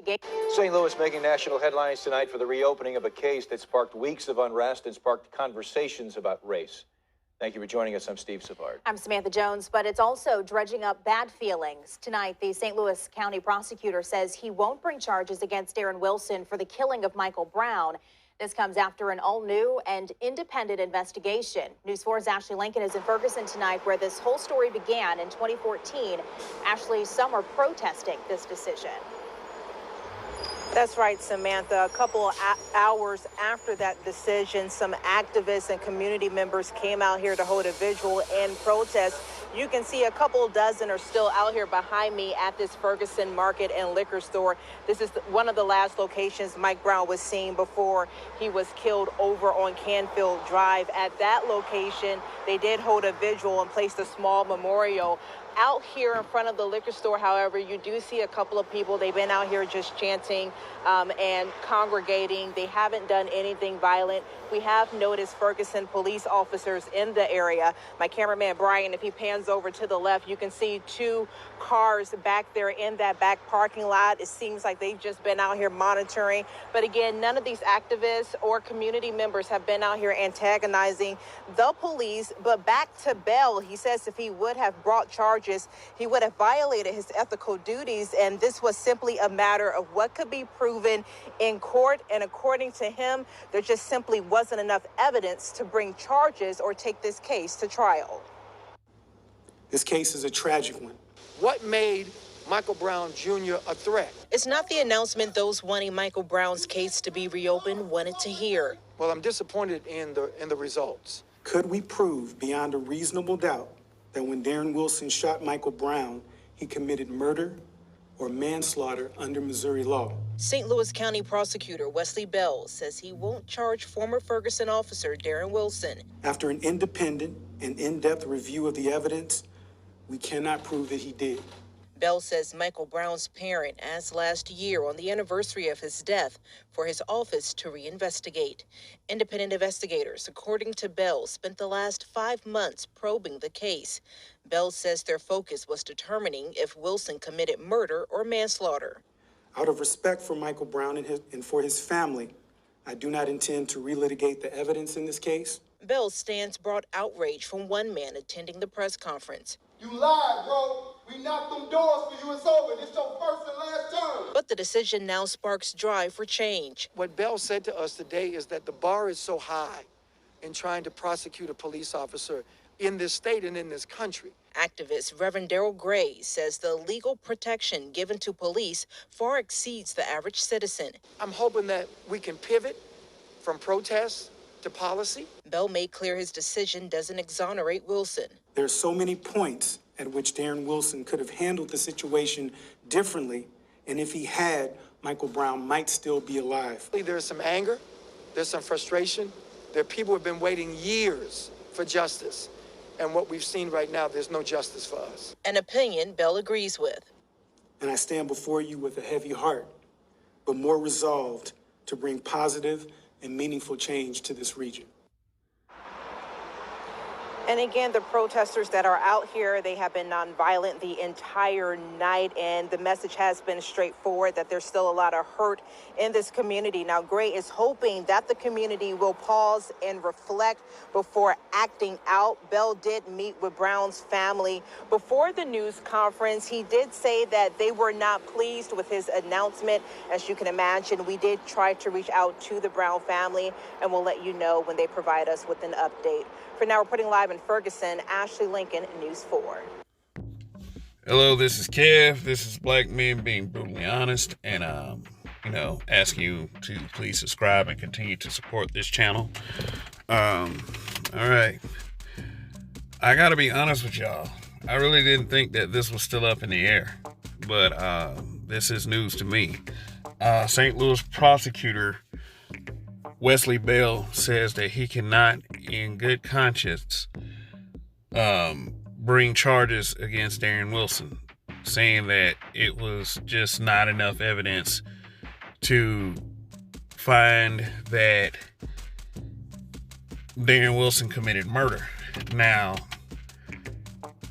investigation. St. Louis making national headlines tonight for the reopening of a case that sparked weeks of unrest and sparked conversations about race. Thank you for joining us. I'm Steve Savard. I'm Samantha Jones, but it's also dredging up bad feelings. Tonight, the St. Louis County Prosecutor says he won't bring charges against Darren Wilson for the killing of Michael Brown. This comes after an all-new and independent investigation. News 4's Ashley Lincoln is in Ferguson tonight, where this whole story began in 2014. Ashley, some are protesting this decision. That's right, Samantha. A couple of hours after that decision, some activists and community members came out here to hold a vigil and protest. You can see a couple dozen are still out here behind me at this Ferguson Market and Liquor Store. This is one of the last locations Mike Brown was seen before he was killed over on Canfield Drive. At that location, they did hold a vigil and placed a small memorial. Out here in front of the liquor store, however, you do see a couple of people. They've been out here just chanting and congregating. They haven't done anything violent. We have noticed Ferguson police officers in the area. My cameraman, Brian, if he pans over to the left, you can see two cars back there in that back parking lot. It seems like they've just been out here monitoring. But again, none of these activists or community members have been out here antagonizing the police. But back to Bell, he says if he would have brought charges, he would have violated his ethical duties. And this was simply a matter of what could be proven in court. And according to him, there just simply wasn't enough evidence to bring charges or take this case to trial. This case is a tragic one. What made Michael Brown Jr. a threat? It's not the announcement those wanting Michael Brown's case to be reopened wanted to hear. Well, I'm disappointed in the results. Could we prove beyond a reasonable doubt that when Darren Wilson shot Michael Brown, he committed murder or manslaughter under Missouri law? St. Louis County Prosecutor Wesley Bell says he won't charge former Ferguson officer Darren Wilson. After an independent and in-depth review of the evidence, we cannot prove that he did. Bell says Michael Brown's parent asked last year on the anniversary of his death for his office to reinvestigate. Independent investigators, according to Bell, spent the last 5 months probing the case. Bell says their focus was determining if Wilson committed murder or manslaughter. Out of respect for Michael Brown and for his family, I do not intend to relitigate the evidence in this case. Bell's stance brought outrage from one man attending the press conference. You lied, bro. We knocked them doors for you. It's over. This your first and last term. But the decision now sparks drive for change. What Bell said to us today is that the bar is so high in trying to prosecute a police officer in this state and in this country. Activist Reverend Darrell Gray says the legal protection given to police far exceeds the average citizen. I'm hoping that we can pivot from protests to policy. Bell made clear his decision doesn't exonerate Wilson. There are so many points at which Darren Wilson could have handled the situation differently, and if he had, Michael Brown might still be alive. There's some anger, there's some frustration. There are people who have been waiting years for justice, and what we've seen right now, there's no justice for us. An opinion Bell agrees with. And I stand before you with a heavy heart, but more resolved to bring positive and meaningful change to this region. And again, the protesters that are out here, they have been nonviolent the entire night, and the message has been straightforward that there's still a lot of hurt in this community. Now, Gray is hoping that the community will pause and reflect before acting out. Bell did meet with Brown's family before the news conference. He did say that they were not pleased with his announcement. As you can imagine, we did try to reach out to the Brown family, and we'll let you know when they provide us with an update. For now, reporting live in Ferguson, Ashley Lincoln, News 4. Hello, this is Kev. This is Black Men Being Brutally Honest. And, ask you to please subscribe and continue to support this channel. All right. I got to be honest with y'all. I really didn't think that this was still up in the air. But this is news to me. St. Louis Prosecutor Wesley Bell says that he cannot, in good conscience, bring charges against Darren Wilson, saying that it was just not enough evidence to find that Darren Wilson committed murder. Now,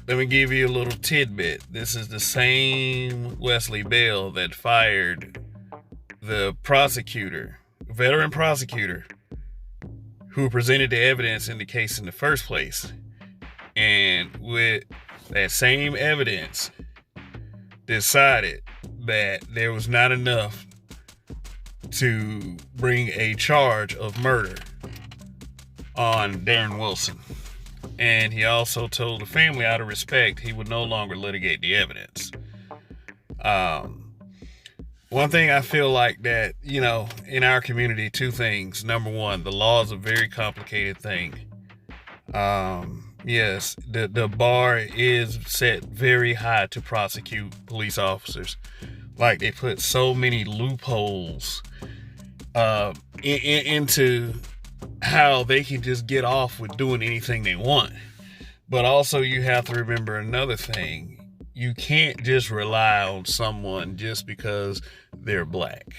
let me give you a little tidbit. This is the same Wesley Bell that fired the prosecutor, veteran prosecutor, who presented the evidence in the case in the first place, and with that same evidence decided that there was not enough to bring a charge of murder on Darren Wilson. And he also told the family, out of respect, he would no longer litigate the evidence. One thing I feel like that, in our community, two things. Number one, the law is a very complicated thing. Yes, the bar is set very high to prosecute police officers. Like, they put so many loopholes into how they can just get off with doing anything they want. But also, you have to remember another thing. You can't just rely on someone just because they're black.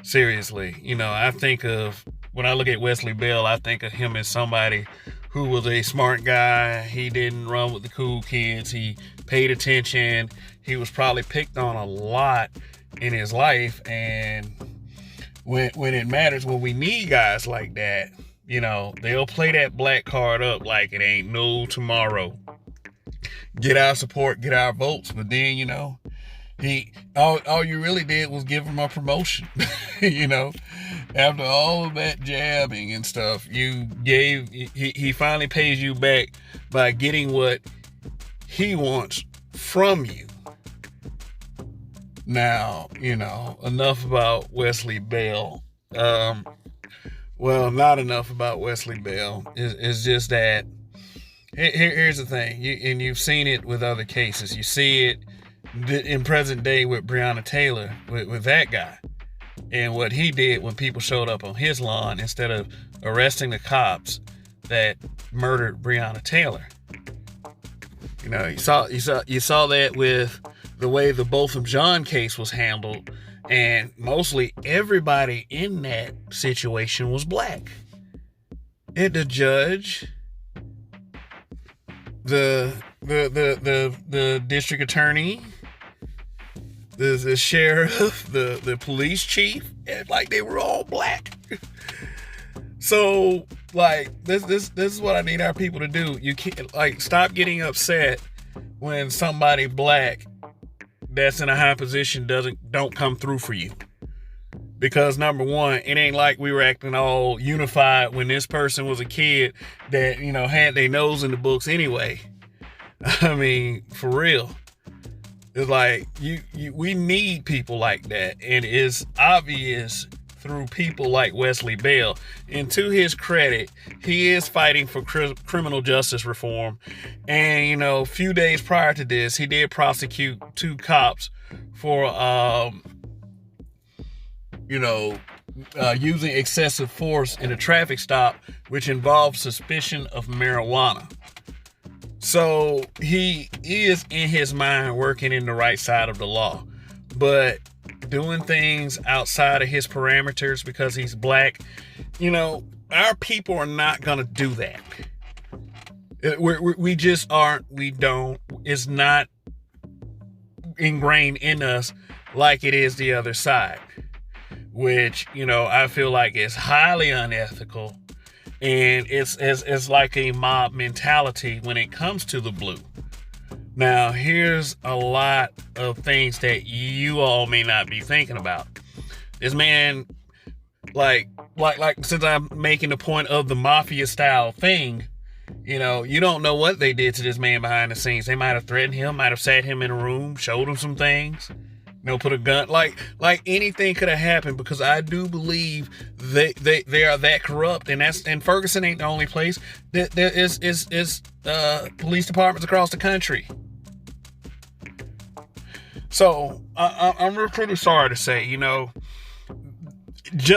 Seriously, I think of, when I look at Wesley Bell, I think of him as somebody who was a smart guy. He didn't run with the cool kids. He paid attention. He was probably picked on a lot in his life. And when it matters, when we need guys like that, they'll play that black card up like it ain't no tomorrow. Get our support, get our votes. But then, all you really did was give him a promotion. After all of that jabbing and stuff, he finally pays you back by getting what he wants from you. Now, enough about Wesley Bell. Well, not enough about Wesley Bell. It's just that, here's the thing, and you've seen it with other cases. You see it in present day with Breonna Taylor, with that guy, and what he did when people showed up on his lawn instead of arresting the cops that murdered Breonna Taylor. You saw that with the way the Botham Jean case was handled, and mostly everybody in that situation was black. And the judge, the district attorney, the sheriff, the police chief, and they were all black. So this is what I need our people to do. You can't stop getting upset when somebody black that's in a high position don't come through for you. Because number one, it ain't like we were acting all unified when this person was a kid that, had their nose in the books anyway. I mean, for real. It's like, we need people like that. And it's obvious through people like Wesley Bell. And to his credit, he is fighting for criminal justice reform. And, a few days prior to this, he did prosecute 2 cops for, using excessive force in a traffic stop, which involved suspicion of marijuana. So he is, in his mind, working in the right side of the law. But doing things outside of his parameters because he's black, our people are not going to do that. We just aren't. We don't. It's not ingrained in us like it is the other side, which, I feel like is highly unethical. And it's like a mob mentality when it comes to the blue. Now, here's a lot of things that you all may not be thinking about. This man, since I'm making the point of the mafia style thing, you don't know what they did to this man behind the scenes. They might have threatened him, might have sat him in a room, showed him some things, put a gun, like anything could have happened, because I do believe they are that corrupt, and Ferguson ain't the only place. There is police departments across the country. So I'm pretty sorry to say,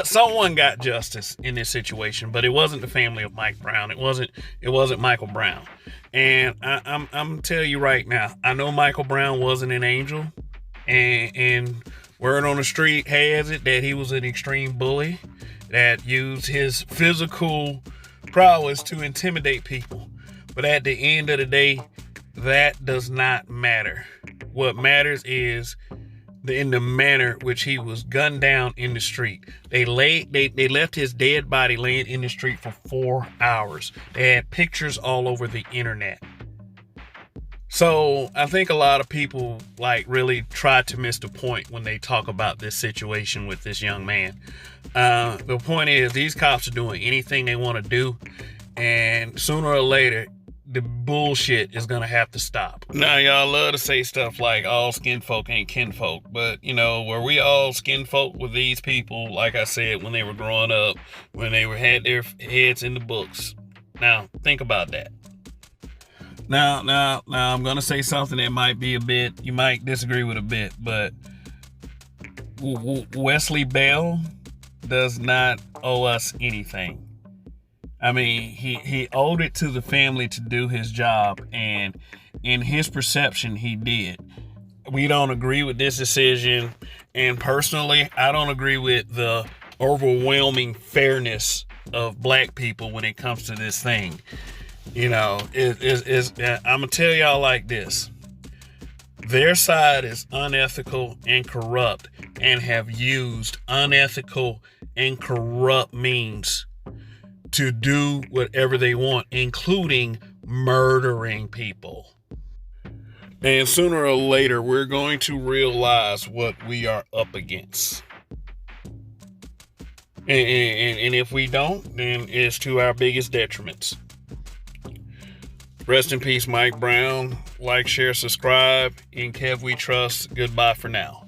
someone got justice in this situation, but it wasn't the family of Mike Brown. It wasn't Michael Brown. And I'm gonna tell you right now, I know Michael Brown wasn't an angel. And word on the street has it that he was an extreme bully that used his physical prowess to intimidate people. But at the end of the day, that does not matter. What matters is in the manner which he was gunned down in the street. They left his dead body laying in the street for 4 hours. They had pictures all over the internet. So I think a lot of people really try to miss the point when they talk about this situation with this young man. The point is, these cops are doing anything they want to do, and sooner or later the bullshit is gonna have to stop. Now, y'all love to say stuff like all skin folk ain't kinfolk, but were we all skin folk with these people, like I said, when they were growing up, when they had their heads in the books? Now think about that. Now I'm gonna say something that might be you might disagree with a bit, but Wesley Bell does not owe us anything. I mean, he owed it to the family to do his job, and in his perception, he did. We don't agree with this decision, and personally, I don't agree with the overwhelming fairness of black people when it comes to this thing. I'm gonna tell y'all like this. Their side is unethical and corrupt, and have used unethical and corrupt means to do whatever they want, including murdering people. And sooner or later, we're going to realize what we are up against. And if we don't, then it's to our biggest detriments. Rest in peace, Mike Brown. Like, share, subscribe. In Kev we trust. Goodbye for now.